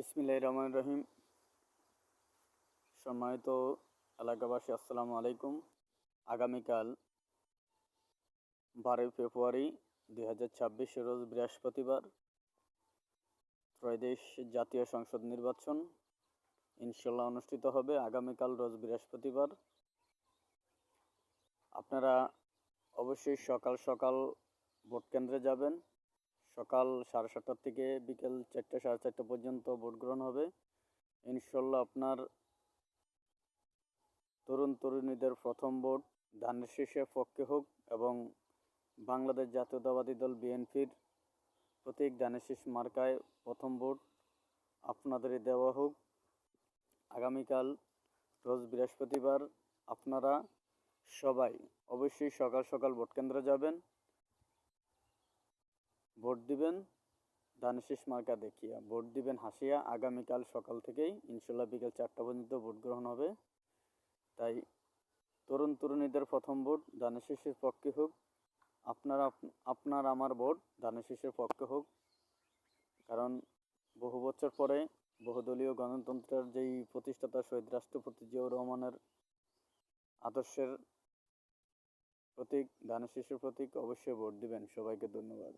বিসমিল্লাহির রহমানির রহিম। সম্মানিত এলাকাবাসী, আসসালামু আলাইকুম। আগামীকাল 12 ফেব্রুয়ারি 2026 রোজ বৃহস্পতিবার ত্রয়োদশ জাতীয় সংসদ নির্বাচন ইনশাল্লাহ অনুষ্ঠিত হবে আগামীকাল রোজ বৃহস্পতিবার। আপনারা অবশ্যই সকাল সকাল ভোট কেন্দ্রে যাবেন। সকাল 7:30 থেকে বিকেল 4টা 4:30 পর্যন্ত ভোট গ্রহণ হবে। ইনশাল্লাহ আপনার তরুণ তরুণীদের প্রথম ভোট ধানের শীষের পক্ষে হোক এবং বাংলাদেশ জাতীয়তাবাদী দল বিএনপির প্রতীক ধানের শীষ মার্কায় প্রথম ভোট আপনাদেরই দেওয়া হোক। আগামীকাল রোজ বৃহস্পতিবার আপনারা সবাই অবশ্যই সকাল সকাল ভোট কেন্দ্রে যাবেন, ভোট দিবেন ধানের শীষ মার্কা দেখিয়া, ভোট দিবেন হাসিয়া। আগামীকাল সকাল থেকেই ইনশাল্লাহ বিকেল 4টা পর্যন্ত ভোট গ্রহণ হবে। তাই তরুণ তরুণীদের প্রথম ভোট ধানের শীষের পক্ষে হোক। আপনার আমার ভোট ধানের শীষের পক্ষে হোক। কারণ বহু বছর পরে বহুদলীয় গণতন্ত্রের যেই প্রতিষ্ঠাতা শহীদ রাষ্ট্রপতি জিয়াউর রহমানের আদর্শের প্রতীক ধানের শীষের প্রতীক, অবশ্যই ভোট দিবেন। সবাইকে ধন্যবাদ।